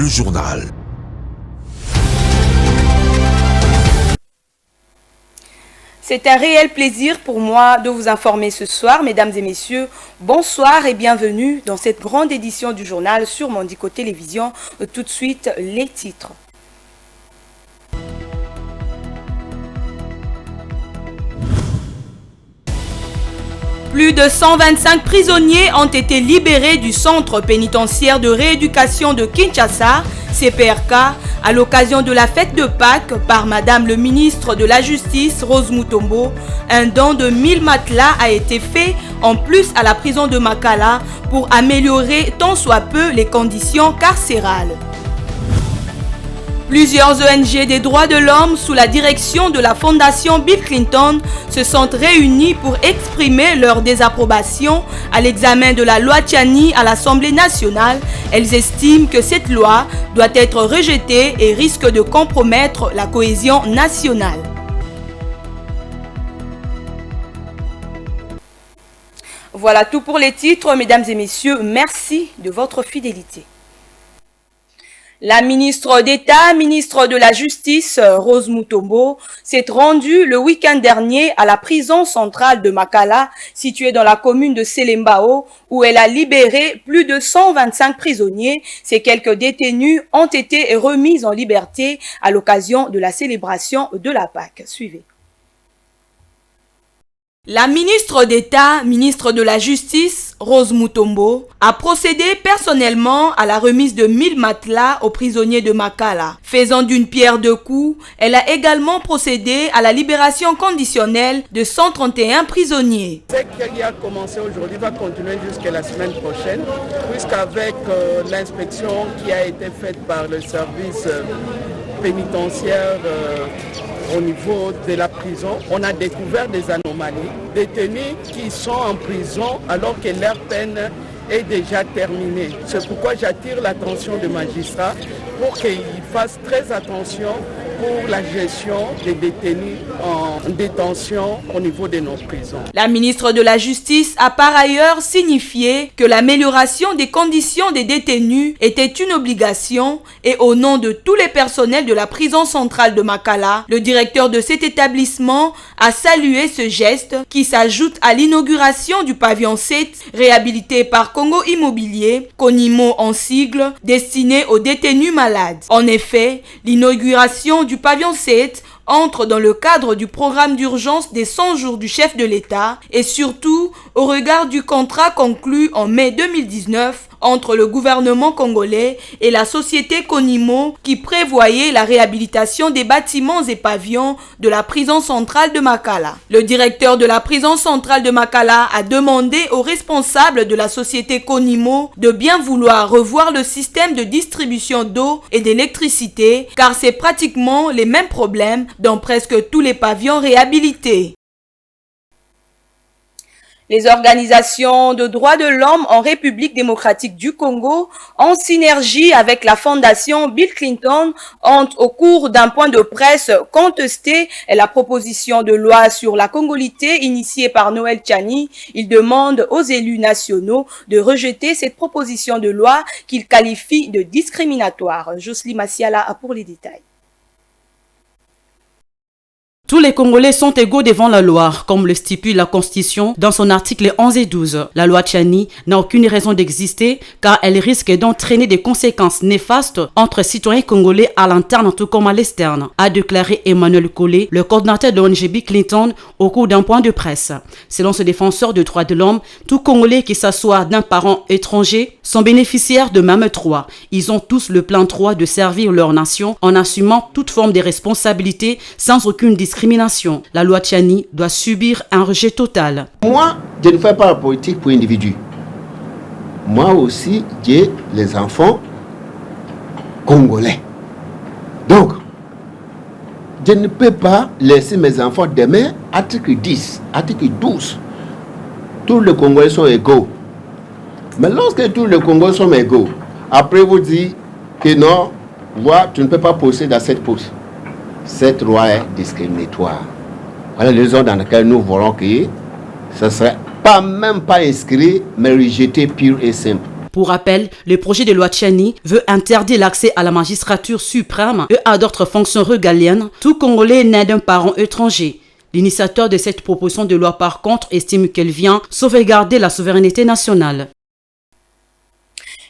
le journal. C'est un réel plaisir pour moi de vous informer ce soir, mesdames et messieurs. Bonsoir et bienvenue dans cette grande édition du journal sur Mondico Télévision. Tout de suite, les titres. Plus de 125 prisonniers ont été libérés du centre pénitentiaire de rééducation de Kinshasa, CPRK, à l'occasion de la fête de Pâques par Madame le ministre de la Justice, Rose Mutombo. Un don de 1000 matelas a été fait en plus à la prison de Makala pour améliorer tant soit peu les conditions carcérales. Plusieurs ONG des droits de l'homme sous la direction de la Fondation Bill Clinton se sont réunis pour exprimer leur désapprobation à l'examen de la loi Tchani à l'Assemblée nationale. Elles estiment que cette loi doit être rejetée et risque de compromettre la cohésion nationale. Voilà tout pour les titres, mesdames et messieurs. Merci de votre fidélité. La ministre d'État, ministre de la Justice, Rose Mutombo, s'est rendue le week-end dernier à la prison centrale de Makala, située dans la commune de Selembao, où elle a libéré plus de 125 prisonniers. Ces quelques détenus ont été remis en liberté à l'occasion de la célébration de la Pâques. Suivez. La ministre d'État, ministre de la Justice, Rose Mutombo, a procédé personnellement à la remise de 1000 matelas aux prisonniers de Makala. Faisant d'une pierre deux coups, elle a également procédé à la libération conditionnelle de 131 prisonniers. Ce qui a commencé aujourd'hui va continuer jusqu'à la semaine prochaine, puisqu'avec l'inspection qui a été faite par le service pénitentiaire au niveau de la prison, on a découvert des anomalies, détenus qui sont en prison alors que leur peine est déjà terminée. C'est pourquoi j'attire l'attention des magistrats pour qu'ils fassent très attention pour la gestion des détenus en détention au niveau de nos prisons. La ministre de la Justice a par ailleurs signifié que l'amélioration des conditions des détenus était une obligation et au nom de tous les personnels de la prison centrale de Makala, le directeur de cet établissement a salué ce geste qui s'ajoute à l'inauguration du pavillon 7 réhabilité par Congo Immobilier, CONIMO en sigle, destiné aux détenus malades. En effet, l'inauguration du pavillon 7 entre dans le cadre du programme d'urgence des 100 jours du chef de l'État et surtout au regard du contrat conclu en mai 2019 entre le gouvernement congolais et la société Conimo qui prévoyait la réhabilitation des bâtiments et pavillons de la prison centrale de Makala. Le directeur de la prison centrale de Makala a demandé aux responsables de la société Conimo de bien vouloir revoir le système de distribution d'eau et d'électricité car c'est pratiquement les mêmes problèmes dans presque tous les pavillons réhabilités. Les organisations de droits de l'homme en République démocratique du Congo, en synergie avec la fondation Bill Clinton, ont au cours d'un point de presse contesté la proposition de loi sur la congolité initiée par Noël Tchani. Ils demandent aux élus nationaux de rejeter cette proposition de loi qu'ils qualifient de discriminatoire. Jocelyne Massiala a pour les détails. Tous les Congolais sont égaux devant la loi, comme le stipule la Constitution dans son article 11 et 12. La loi Tchani n'a aucune raison d'exister car elle risque d'entraîner des conséquences néfastes entre citoyens congolais à l'interne tout comme à l'externe, a déclaré Emmanuel Collet, le coordinateur de l'ONG Bill Clinton, au cours d'un point de presse. Selon ce défenseur des droits de l'homme, tout Congolais qui s'assoit d'un parent étranger sont bénéficiaires de même droit. Ils ont tous le plein droit de servir leur nation en assumant toute forme de responsabilité sans aucune discrimination. La loi Tchani doit subir un rejet total. Moi, je ne fais pas la politique pour individus. Moi aussi, j'ai les enfants congolais. Donc, je ne peux pas laisser mes enfants demain, article 10, article 12. Tous les Congolais sont égaux. Mais lorsque tous les Congolais sont égaux, après vous dites que non, moi, tu ne peux pas posséder dans cette poste. Cette loi est discriminatoire. Voilà les raisons dans lesquelles nous voulons que ce ne serait même pas inscrit, mais rejeté pur et simple. Pour rappel, le projet de loi Tchani veut interdire l'accès à la magistrature suprême et à d'autres fonctions régaliennes, tout Congolais né d'un parent étranger. L'initiateur de cette proposition de loi, par contre, estime qu'elle vient sauvegarder la souveraineté nationale.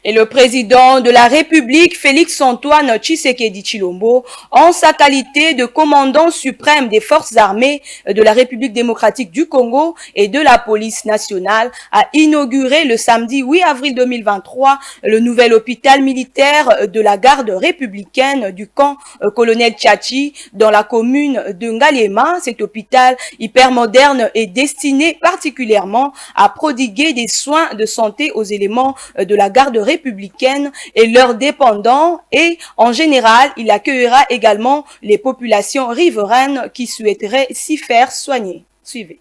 Et le président de la République, Félix-Antoine Tshisekedi Tshilombo, en sa qualité de commandant suprême des forces armées de la République démocratique du Congo et de la police nationale, a inauguré le samedi 8 avril 2023 le nouvel hôpital militaire de la garde républicaine du camp colonel Tchachi dans la commune de Ngaliema. Cet hôpital hyper moderne est destiné particulièrement à prodiguer des soins de santé aux éléments de la garde républicaine et leurs dépendants, et en général, il accueillera également les populations riveraines qui souhaiteraient s'y faire soigner. Suivez.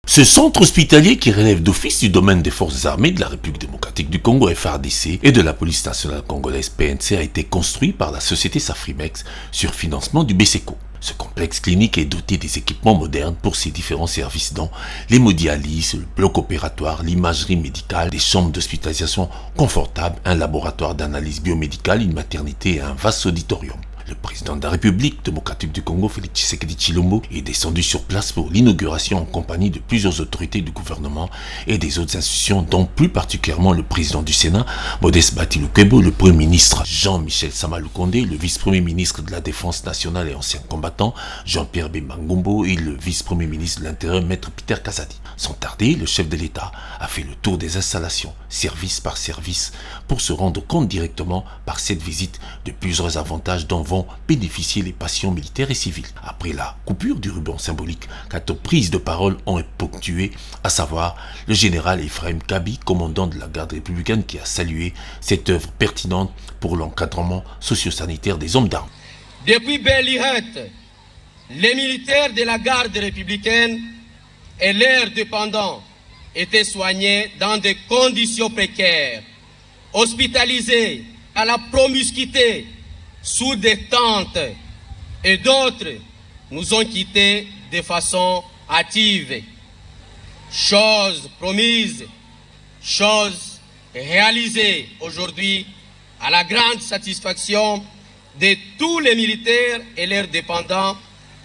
Ce centre hospitalier, qui relève d'office du domaine des forces armées de la République démocratique du Congo FARDC et de la police nationale congolaise PNC, a été construit par la société Safrimex sur financement du BSECO. Ce complexe clinique est doté des équipements modernes pour ses différents services dont l'hémodialyse, le bloc opératoire, l'imagerie médicale, des chambres d'hospitalisation confortables, un laboratoire d'analyse biomédicale, une maternité et un vaste auditorium. Le président de la République démocratique du Congo, Félix Tshisekedi Tshilombo, est descendu sur place pour l'inauguration en compagnie de plusieurs autorités du gouvernement et des autres institutions, dont plus particulièrement le président du Sénat, Modeste Batilukebo, le premier ministre Jean-Michel Samaloukonde, le vice-premier ministre de la Défense nationale et ancien combattant Jean-Pierre Bemba Ngombo et le vice-premier ministre de l'Intérieur, Maître Peter Kazadi. Sans tarder, le chef de l'État a fait le tour des installations, service par service, pour se rendre compte directement par cette visite de plusieurs avantages dont vont bénéficier les patients militaires et civils. Après la coupure du ruban symbolique, 4 prises de parole ont été ponctuées, à savoir le général Ephraim Kabi, commandant de la garde républicaine, qui a salué cette œuvre pertinente pour l'encadrement socio-sanitaire des hommes d'armes. Depuis Belle Lurette, les militaires de la garde républicaine et leurs dépendants étaient soignés dans des conditions précaires, hospitalisés à la promiscuité, sous des tentes, et d'autres nous ont quittés de façon hâtive. Chose promise, chose réalisée aujourd'hui à la grande satisfaction de tous les militaires et leurs dépendants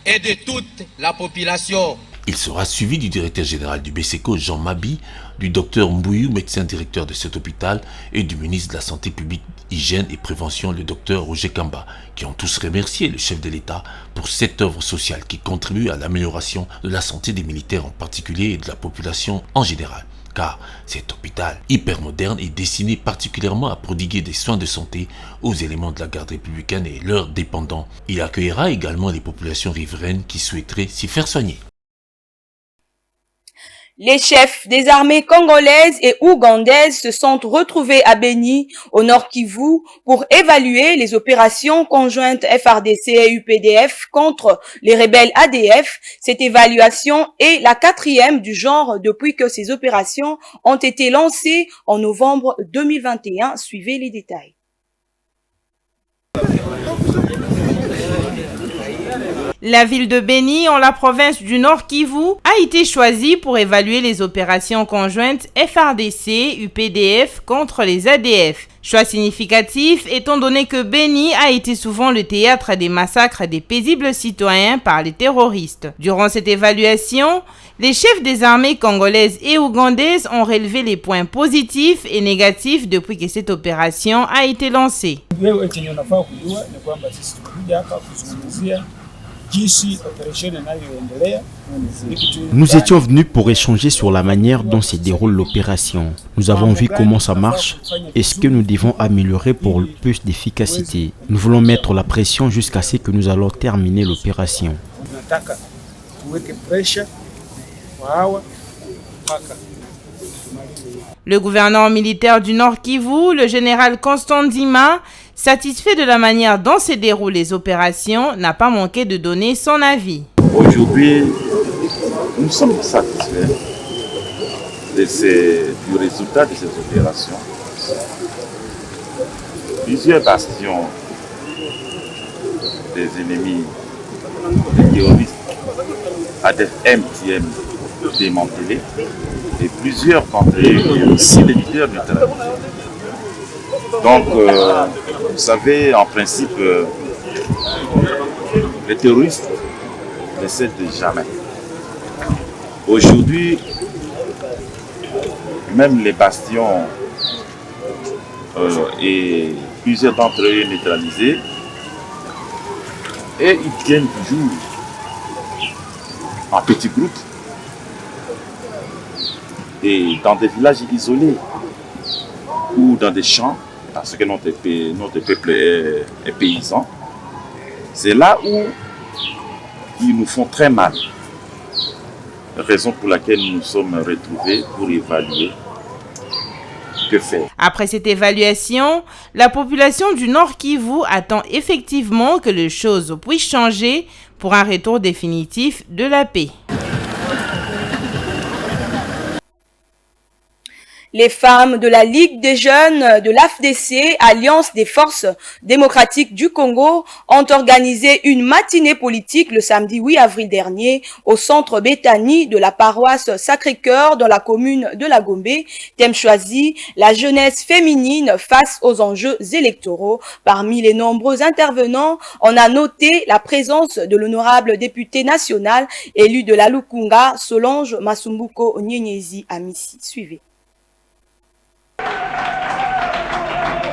et de toute la population. Il sera suivi du directeur général du BSECO, Jean Mabi, du docteur Mbouyou, médecin directeur de cet hôpital, et du ministre de la Santé publique, Hygiène et Prévention, le docteur Roger Kamba, qui ont tous remercié le chef de l'État pour cette œuvre sociale qui contribue à l'amélioration de la santé des militaires en particulier et de la population en général. Car cet hôpital hyper moderne est destiné particulièrement à prodiguer des soins de santé aux éléments de la garde républicaine et leurs dépendants. Il accueillera également les populations riveraines qui souhaiteraient s'y faire soigner. Les chefs des armées congolaises et ougandaises se sont retrouvés à Beni, au Nord Kivu, pour évaluer les opérations conjointes FARDC et UPDF contre les rebelles ADF. Cette évaluation est la 4e du genre depuis que ces opérations ont été lancées en novembre 2021. Suivez les détails. La ville de Beni, en la province du Nord Kivu, a été choisie pour évaluer les opérations conjointes FARDC, UPDF contre les ADF. Choix significatif étant donné que Beni a été souvent le théâtre des massacres des paisibles citoyens par les terroristes. Durant cette évaluation, les chefs des armées congolaises et ougandaises ont relevé les points positifs et négatifs depuis que cette opération a été lancée. Nous étions venus pour échanger sur la manière dont se déroule l'opération. Nous avons vu comment ça marche et ce que nous devons améliorer pour plus d'efficacité. Nous voulons mettre la pression jusqu'à ce que nous allons terminer l'opération. Le gouverneur militaire du Nord Kivu, le général Constant Ndima, satisfait de la manière dont se déroulent les opérations, n'a pas manqué de donner son avis. Aujourd'hui, nous sommes satisfaits du résultat de ces opérations. Plusieurs bastions des ennemis, des terroristes, ADF-MTM démantelés. et plusieurs d'entre eux aussi les leaders neutralisés. Donc, vous savez, en principe, les terroristes ne cèdent jamais. Aujourd'hui, même les bastions et plusieurs d'entre eux neutralisés, et ils tiennent toujours en petits groupes et dans des villages isolés ou dans des champs, parce que notre peuple est paysan. C'est là où ils nous font très mal. Raison pour laquelle nous nous sommes retrouvés pour évaluer que faire. Après cette évaluation, la population du Nord Kivu attend effectivement que les choses puissent changer pour un retour définitif de la paix. Les femmes de la Ligue des jeunes de l'AFDC, Alliance des forces démocratiques du Congo, ont organisé une matinée politique le samedi 8 avril dernier au centre Béthanie de la paroisse Sacré-Cœur dans la commune de la Gombe. Thème choisi, la jeunesse féminine face aux enjeux électoraux. Parmi les nombreux intervenants, on a noté la présence de l'honorable député national élu de la Lukunga, Solange Masumbuko Nyenyezi Amissi. Suivez.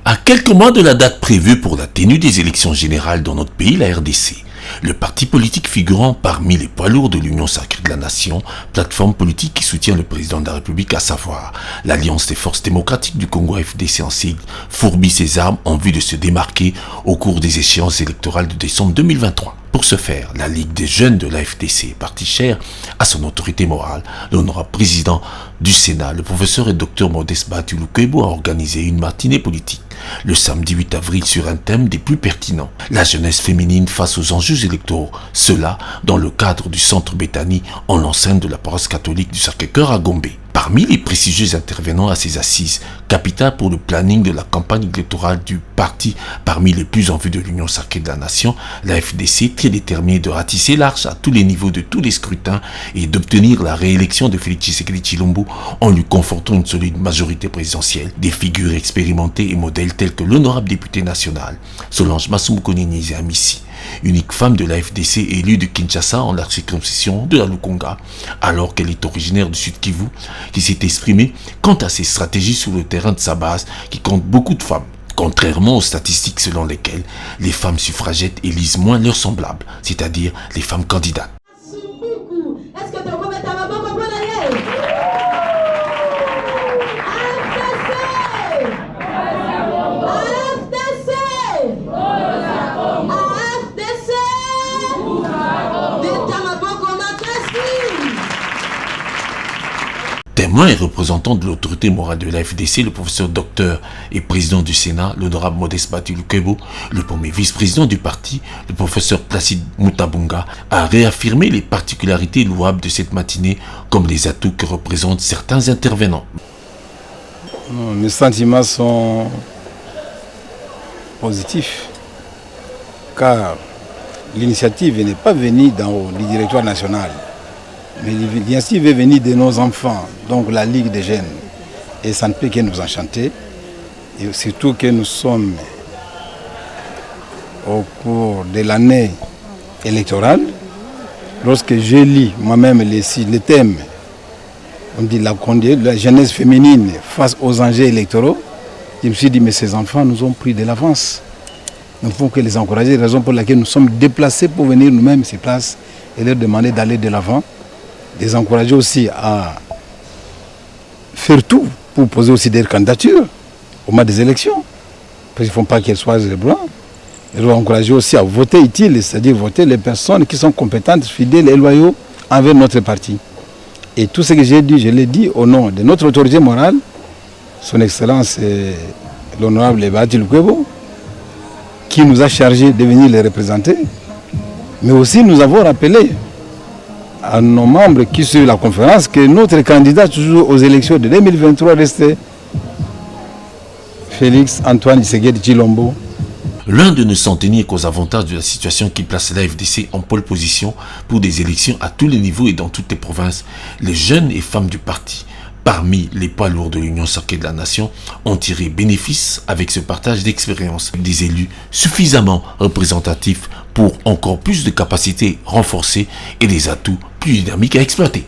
À quelques mois de la date prévue pour la tenue des élections générales dans notre pays, la RDC, le parti politique figurant parmi les poids lourds de l'Union sacrée de la nation, plateforme politique qui soutient le président de la République, à savoir l'Alliance des forces démocratiques du Congo FDC en sigle, fourbit ses armes en vue de se démarquer au cours des échéances électorales de décembre 2023. Pour ce faire, la Ligue des jeunes de l'AFDC, parti cher à son autorité morale, l'honorable président du Sénat, le professeur et docteur Modeste Batulukwebo, a organisé une matinée politique le samedi 8 avril sur un thème des plus pertinents, la jeunesse féminine face aux enjeux électoraux, cela dans le cadre du centre Béthanie en l'enceinte de la paroisse catholique du Sacré-Cœur à Gombe. Parmi les prestigieux intervenants à ces assises, capitales pour le planning de la campagne électorale du parti, parmi les plus en vue de l'Union sacrée de la nation, la FDC très déterminée de ratisser large à tous les niveaux de tous les scrutins et d'obtenir la réélection de Félix Tshisekedi Tshilombo en lui confortant une solide majorité présidentielle. Des figures expérimentées et modèles tels que l'honorable député national Solange Masumbuko Nyenyezi Amissi, unique femme de la FDC élue de Kinshasa en la circonscription de la Lukunga, alors qu'elle est originaire du Sud Kivu, qui s'est exprimée quant à ses stratégies sur le terrain de sa base qui compte beaucoup de femmes. Contrairement aux statistiques selon lesquelles les femmes suffragettes élisent moins leurs semblables, c'est-à-dire les femmes candidates. Témoin et représentant de l'autorité morale de la FDC, le professeur docteur et président du Sénat, l'honorable Modeste Batulukwebo, le premier vice-président du parti, le professeur Placide Mutabunga, a réaffirmé les particularités louables de cette matinée comme les atouts que représentent certains intervenants. Mes sentiments sont positifs car l'initiative n'est pas venue du directoire national. Mais l'initiative est venue de nos enfants, donc la Ligue des jeunes. Et ça ne peut que nous enchanter. Et surtout que nous sommes au cours de l'année électorale. Lorsque je lis moi-même les thèmes, on dit la jeunesse féminine face aux enjeux électoraux, je me suis dit, mais ces enfants nous ont pris de l'avance. Nous ne pouvons que les encourager, raison pour laquelle nous sommes déplacés pour venir nous-mêmes sur place et leur demander d'aller de l'avant. Les encourager aussi à faire tout pour poser aussi des candidatures au moment des élections. Parce qu'il ne faut pas qu'elles soient blancs. Ils doivent encourager aussi à voter utile, c'est-à-dire voter les personnes qui sont compétentes, fidèles et loyaux envers notre parti. Et tout ce que j'ai dit, je l'ai dit au nom de notre autorité morale, son Excellence l'honorable Batulukwebo, qui nous a chargé de venir les représenter. Mais aussi nous avons rappelé à nos membres qui suivent la conférence que notre candidat toujours aux élections de 2023 restait Félix Antoine Tshisekedi Tshilombo. L'un de ne s'en tenir qu'aux avantages de la situation qui place la FDC en pole position pour des élections à tous les niveaux et dans toutes les provinces. Les jeunes et femmes du parti Parmi les poids lourds de l'Union sacrée de la Nation ont tiré bénéfice avec ce partage d'expérience des élus suffisamment représentatifs pour encore plus de capacités renforcées et des atouts plus dynamiques à exploiter.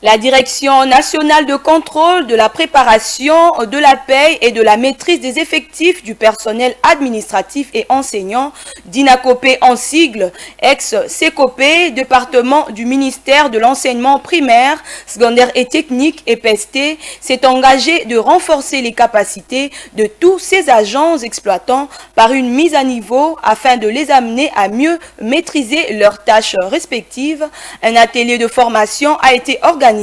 La Direction nationale de contrôle de la préparation, de la paie et de la maîtrise des effectifs du personnel administratif et enseignant, DINACOPE en sigle, ex-CECOPE, département du ministère de l'enseignement primaire, secondaire et technique et PST, s'est engagé de renforcer les capacités de tous ces agents exploitants par une mise à niveau afin de les amener à mieux maîtriser leurs tâches respectives. Un atelier de formation a été organisé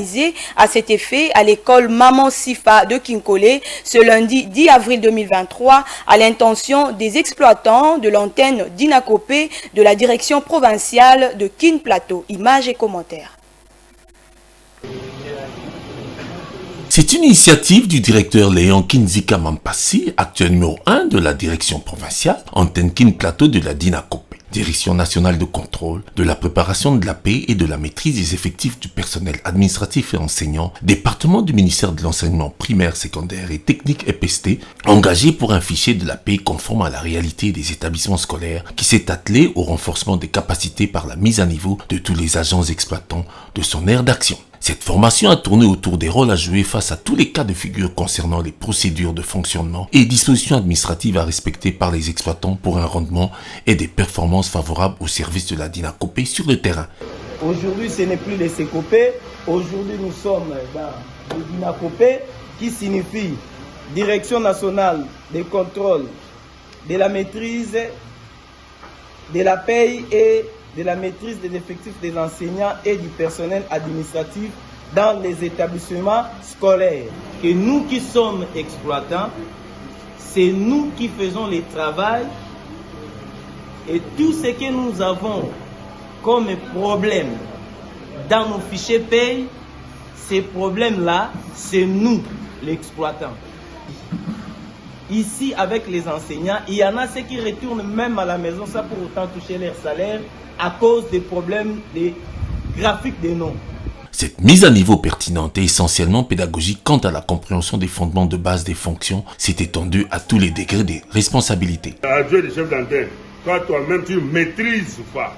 à cet effet à l'école Maman Sifa de Kinkole ce lundi 10 avril 2023 à l'intention des exploitants de l'antenne DINACOPE de la direction provinciale de Kin Plateau. Images et commentaires. C'est une initiative du directeur Léon Kinzika Mampassi, actuel numéro 1 de la direction provinciale, antenne Kin Plateau de la DINACOPE. Direction nationale de contrôle, de la préparation de la paie et de la maîtrise des effectifs du personnel administratif et enseignant, département du ministère de l'enseignement primaire, secondaire et technique EPST, engagé pour un fichier de la paie conforme à la réalité des établissements scolaires, qui s'est attelé au renforcement des capacités par la mise à niveau de tous les agents exploitants de son aire d'action. Cette formation a tourné autour des rôles à jouer face à tous les cas de figure concernant les procédures de fonctionnement et dispositions administratives à respecter par les exploitants pour un rendement et des performances favorables au service de la DINACOPE sur le terrain. Aujourd'hui, ce n'est plus les CECOPE. Aujourd'hui, nous sommes dans le DINACOPE qui signifie Direction nationale des contrôles de la maîtrise de la paie et de la maîtrise des effectifs des enseignants et du personnel administratif dans les établissements scolaires. Et nous qui sommes exploitants, c'est nous qui faisons le travail et tout ce que nous avons comme problème dans nos fichiers paye, ces problèmes-là, c'est nous, l'exploitant. Ici, avec les enseignants, il y en a ceux qui retournent même à la maison sans pour autant toucher leur salaire à cause des problèmes des graphiques des noms. Cette mise à niveau pertinente et essentiellement pédagogique quant à la compréhension des fondements de base des fonctions s'est étendue à tous les degrés des responsabilités. Adjoint du chef d'antenne, toi-même tu maîtrises pas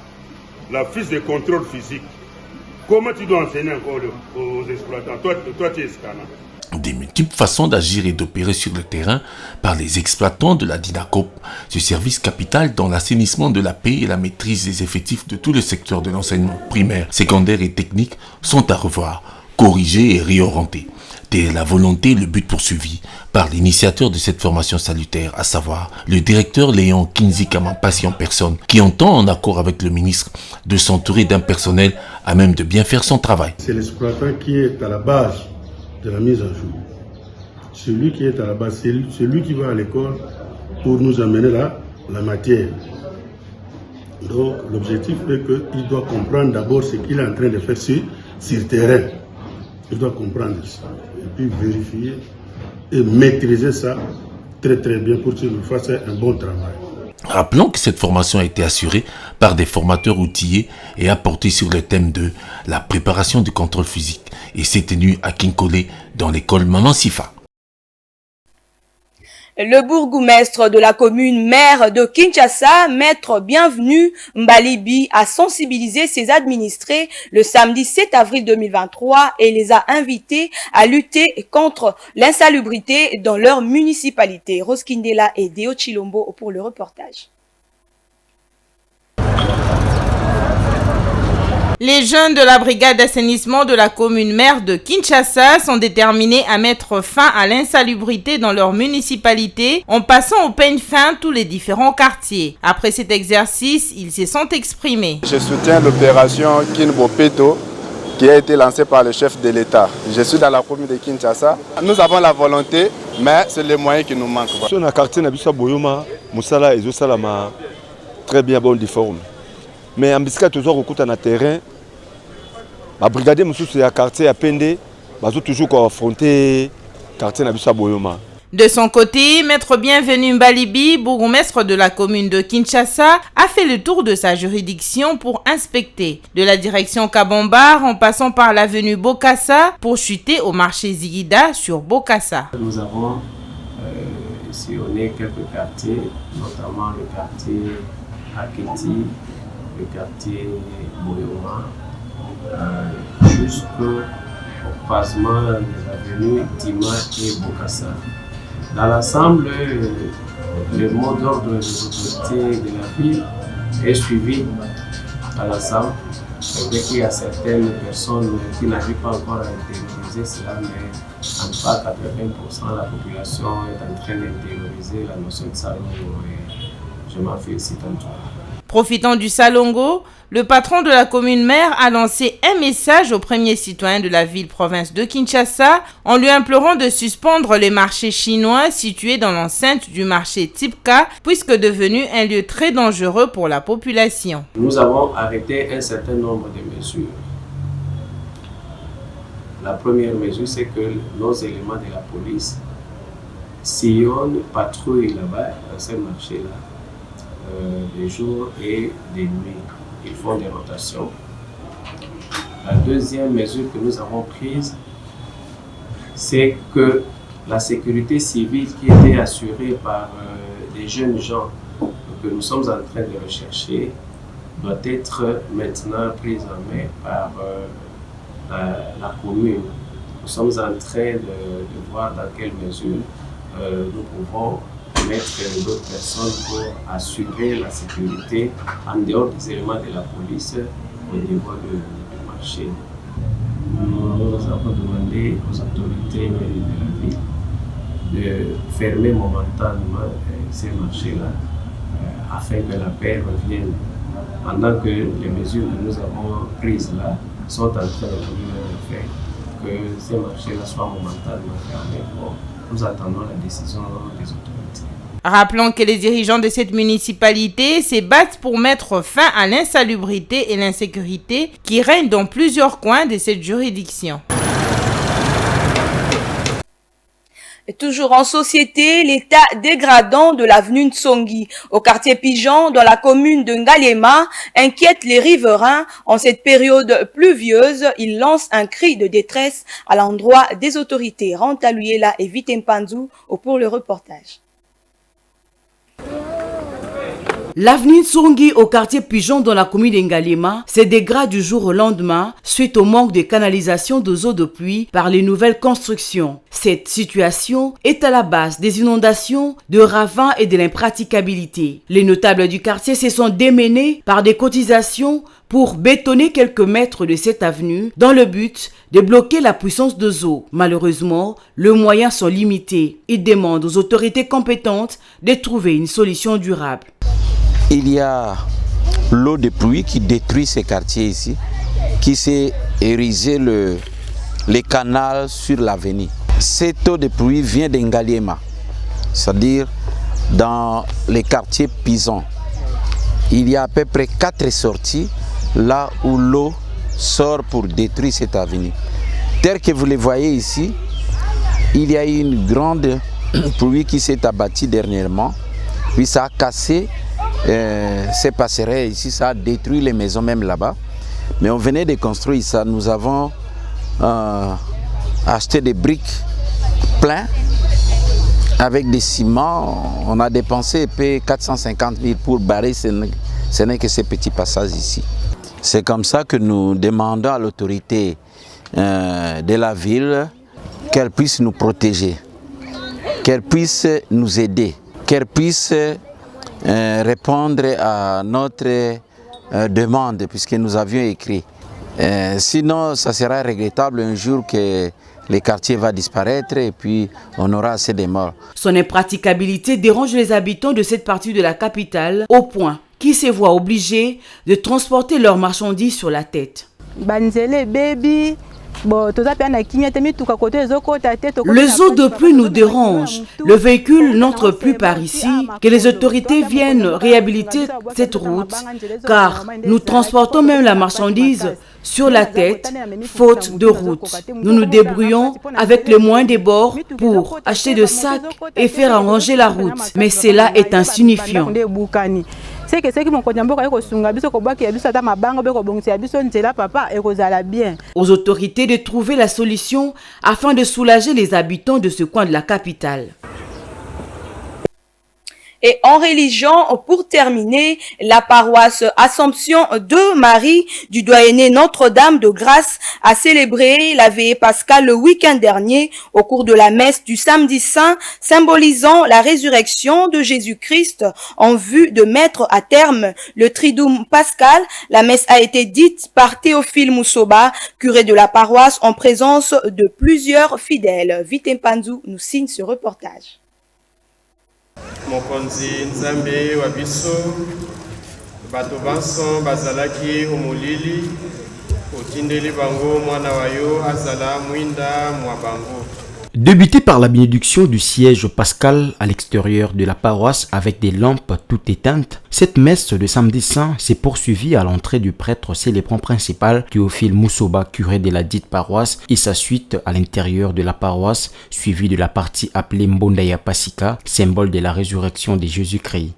la fiche de contrôle physique. Comment tu dois enseigner encore aux exploitants? Toi tu es scanner. Des multiples façons d'agir et d'opérer sur le terrain par les exploitants de la DINACOPE, ce service capital dans l'assainissement de la paie et la maîtrise des effectifs de tout le secteur de l'enseignement primaire, secondaire et technique sont à revoir, corriger et réorienter. Telle est la volonté et le but poursuivi par l'initiateur de cette formation salutaire, à savoir le directeur Léon Kinzika Mampassi en personne, qui entend en accord avec le ministre de s'entourer d'un personnel à même de bien faire son travail. C'est l'exploitant qui est à la base de la mise à jour. Celui qui est à la base, c'est celui qui va à l'école pour nous amener la matière. Donc l'objectif est qu'il doit comprendre d'abord ce qu'il est en train de faire sur terrain. Il doit comprendre ça et puis vérifier et maîtriser ça très bien pour qu'il nous fasse un bon travail. Rappelons que cette formation a été assurée par des formateurs outillés et a porté sur le thème de la préparation du contrôle physique et s'est tenue à Kinkole dans l'école Maman Sifa. Le bourgmestre de la commune maire de Kinshasa, Maître Bienvenu Mbalibi, a sensibilisé ses administrés le samedi 7 avril 2023 et les a invités à lutter contre l'insalubrité dans leur municipalité. Roskindela et Deo Chilombo pour le reportage. Les jeunes de la brigade d'assainissement de la commune maire de Kinshasa sont déterminés à mettre fin à l'insalubrité dans leur municipalité en passant au peigne fin tous les différents quartiers. Après cet exercice, ils se sont exprimés. Je soutiens l'opération Kinbopeto qui a été lancée par le chef de l'État. Je suis dans la commune de Kinshasa. Nous avons la volonté, mais c'est les moyens qui nous manquent. Dans le quartier de Boyoma, Moussala et Zosalama, très bien bonne forme. Mais en biscuit, toujours au côté de terrain, la brigade est quartier à Pende, toujours affronter le quartier de Boyoma. De son côté, Maître Bienvenu Mbalibi, bourgmestre de la commune de Kinshasa, a fait le tour de sa juridiction pour inspecter. De la direction Kabombar en passant par l'avenue Bokassa pour chuter au marché Zigida sur Bokassa. Nous avons sillonné quelques quartiers, notamment le quartier Aketi, le quartier Boyoma, jusqu'au croisement des avenues Tima et Bokassa. Dans l'ensemble, le mot d'ordre des autorités de la ville est suivi à l'ensemble. C'est vrai qu'il y a certaines personnes qui n'arrivent pas encore à intérioriser cela, mais en tout cas 80% de la population est en train d'intérioriser la notion de Salongo et je m'en félicite en tout cas. Profitant du Salongo, le patron de la commune mère a lancé un message aux premiers citoyens de la ville-province de Kinshasa en lui implorant de suspendre les marchés chinois situés dans l'enceinte du marché Tipka puisque devenu un lieu très dangereux pour la population. Nous avons arrêté un certain nombre de mesures. La première mesure, c'est que nos éléments de la police sillonnent, patrouillent là-bas, dans ce marché-là, de jour et de nuit. Ils font des rotations. La deuxième mesure que nous avons prise, c'est que la sécurité civile qui était assurée par des jeunes gens que nous sommes en train de rechercher doit être maintenant prise en main par la commune. Nous sommes en train de voir dans quelle mesure nous pouvons mettre d'autres personnes pour assurer la sécurité en dehors des éléments de la police au niveau du marché. Nous avons demandé aux autorités de la ville de fermer momentanément ces marchés-là afin que la paix revienne. Pendant que les mesures que nous avons prises là sont en train de produire l'effet que ces marchés-là soient momentanément fermés. Bon, nous attendons la décision des autorités. Rappelons que les dirigeants de cette municipalité se battent pour mettre fin à l'insalubrité et l'insécurité qui règnent dans plusieurs coins de cette juridiction. Et toujours en société, l'état dégradant de l'avenue Ntsongi au quartier Pigeon dans la commune de Ngaliema inquiète les riverains. En cette période pluvieuse, ils lancent un cri de détresse à l'endroit des autorités. Ranta Luyela et Vitempanzu pour le reportage. L'avenue Ntsongi au quartier Pigeon dans la commune d'Ngalema se dégrade du jour au lendemain suite au manque de canalisation des eaux de pluie par les nouvelles constructions. Cette situation est à la base des inondations, de ravins et de l'impraticabilité. Les notables du quartier se sont démenés par des cotisations pour bétonner quelques mètres de cette avenue dans le but de bloquer la puissance des eaux. Malheureusement, les moyens sont limités. Ils demandent aux autorités compétentes de trouver une solution durable. Il y a l'eau de pluie qui détruit ces quartiers ici, qui s'est érigé les canaux sur l'avenue. Cette eau de pluie vient d'Ngaliema, c'est-à-dire dans les quartiers Pigeon. Il y a à peu près 4 sorties là où l'eau sort pour détruire cette avenue. Tel que vous le voyez ici, il y a eu une grande pluie qui s'est abattue dernièrement, puis ça a cassé ces passerelles ici, ça a détruit les maisons même là-bas. Mais on venait de construire ça, nous avons acheté des briques pleines avec des ciments. On a dépensé 450 000 pour barrer, ce n'est que ces petits passages ici. C'est comme ça que nous demandons à l'autorité de la ville qu'elle puisse nous protéger, qu'elle puisse nous aider, qu'elle puisse répondre à notre demande puisque nous avions écrit. Sinon, ça sera regrettable un jour que les quartiers vont disparaître et puis on aura assez de morts. Son impraticabilité dérange les habitants de cette partie de la capitale au point qu'ils se voient obligés de transporter leurs marchandises sur la tête. Banzele baby Les eaux de pluie nous dérangent. Le véhicule n'entre plus par ici. Que les autorités viennent réhabiliter cette route, car nous transportons même la marchandise sur la tête, faute de route. Nous nous débrouillons avec les moyens des bords pour acheter des sacs et faire arranger la route. Mais cela est insignifiant. Aux autorités de trouver la solution afin de soulager les habitants de ce coin de la capitale. Et en religion, pour terminer, la paroisse Assomption de Marie du doyenné Notre-Dame de Grâce a célébré la veillée pascale le week-end dernier au cours de la messe du samedi saint, symbolisant la résurrection de Jésus-Christ en vue de mettre à terme le triduum pascal. La messe a été dite par Théophile Moussoba, curé de la paroisse, en présence de plusieurs fidèles. Vite Mpanzu nous signe ce reportage. Mokonzi Nzambe wa biso bato banso bazalaki omolili otindeli bango mwana wayo azala mwinda mwa bango. Débuté par la bénédiction du siège pascal à l'extérieur de la paroisse avec des lampes toutes éteintes, cette messe de samedi saint s'est poursuivie à l'entrée du prêtre célébrant principal Théophile Moussoba, curé de la dite paroisse, et sa suite à l'intérieur de la paroisse, suivie de la partie appelée Mbondaya Pasika, symbole de la résurrection de Jésus-Christ.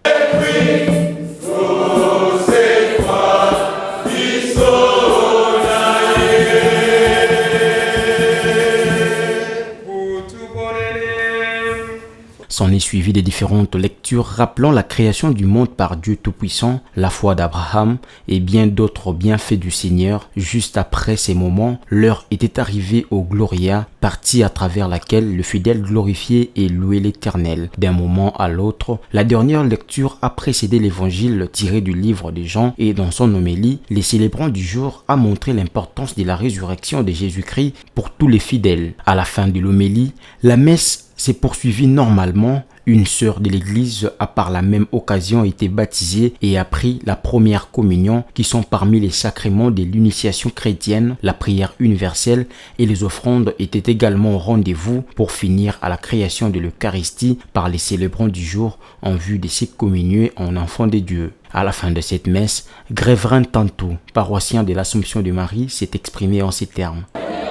S'en est suivi des différentes lectures rappelant la création du monde par Dieu Tout-Puissant, la foi d'Abraham et bien d'autres bienfaits du Seigneur. Juste après ces moments, l'heure était arrivée au Gloria, partie à travers laquelle le fidèle glorifiait et louait l'Éternel. D'un moment à l'autre, la dernière lecture a précédé l'évangile tiré du livre de Jean et dans son homélie, les célébrants du jour a montré l'importance de la résurrection de Jésus-Christ pour tous les fidèles. À la fin de l'homélie, la messe s'est poursuivie normalement. Une sœur de l'église a par la même occasion été baptisée et a pris la première communion, qui sont parmi les sacrements de l'initiation chrétienne. La prière universelle et les offrandes étaient également au rendez-vous pour finir à la création de l'Eucharistie par les célébrants du jour en vue de se communier en enfants de Dieu. À la fin de cette messe, Grévrin Tantou, paroissien de l'Assomption de Marie, s'est exprimé en ces termes.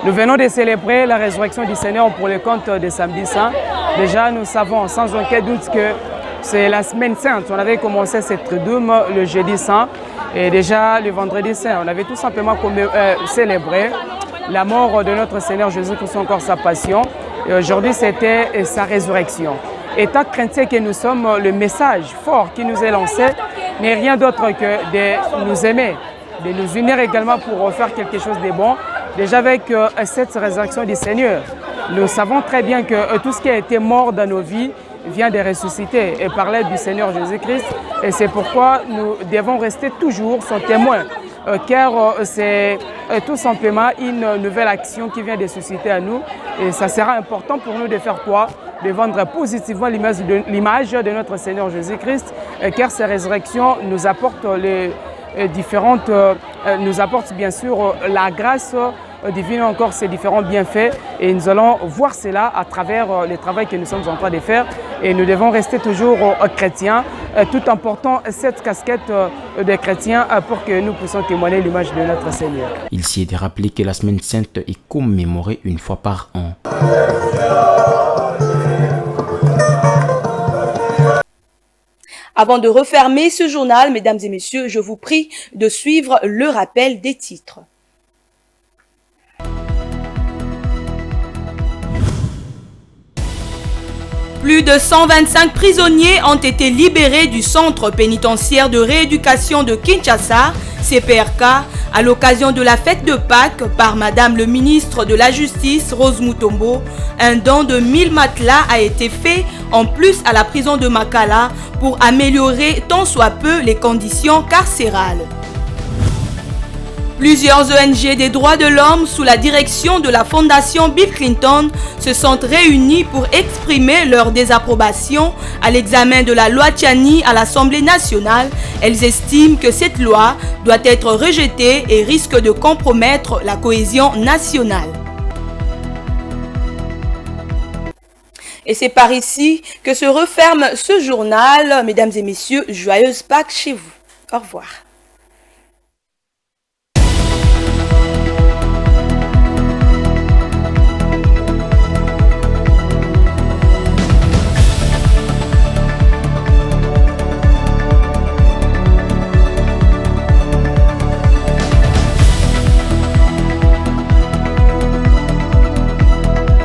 Nous venons de célébrer la résurrection du Seigneur pour le compte de Samedi Saint. Déjà, nous savons sans aucun doute que c'est la semaine sainte. On avait commencé cette triduum le jeudi saint et déjà le vendredi saint. On avait tout simplement célébré la mort de notre Seigneur Jésus-Christ, encore sa passion. Et aujourd'hui, c'était sa résurrection. État chrétien que nous sommes, le message fort qui nous est lancé n'est rien d'autre que de nous aimer, de nous unir également pour faire quelque chose de bon. Déjà avec cette résurrection du Seigneur, nous savons très bien que tout ce qui a été mort dans nos vies vient de ressusciter et parler du Seigneur Jésus-Christ. Et c'est pourquoi nous devons rester toujours son témoin, car c'est tout simplement une nouvelle action qui vient de susciter à nous. Et ça sera important pour nous de faire quoi? De vendre positivement l'image de notre Seigneur Jésus-Christ, car ces résurrections nous apportent nous apporte bien sûr la grâce divine, encore ces différents bienfaits, et nous allons voir cela à travers le travail que nous sommes en train de faire, et nous devons rester toujours chrétiens tout en portant cette casquette de chrétien pour que nous puissions témoigner l'image de notre Seigneur. Il s'y est rappelé que la semaine sainte est commémorée une fois par an. Avant de refermer ce journal, mesdames et messieurs, je vous prie de suivre le rappel des titres. Plus de 125 prisonniers ont été libérés du centre pénitentiaire de rééducation de Kinshasa, CPRK, à l'occasion de la fête de Pâques par Madame le ministre de la Justice, Rose Mutombo. Un don de 1000 matelas a été fait en plus à la prison de Makala pour améliorer tant soit peu les conditions carcérales. Plusieurs ONG des droits de l'homme sous la direction de la Fondation Bill Clinton se sont réunis pour exprimer leur désapprobation à l'examen de la loi Tchani à l'Assemblée nationale. Elles estiment que cette loi doit être rejetée et risque de compromettre la cohésion nationale. Et c'est par ici que se referme ce journal. Mesdames et messieurs, joyeuse Pâques chez vous. Au revoir.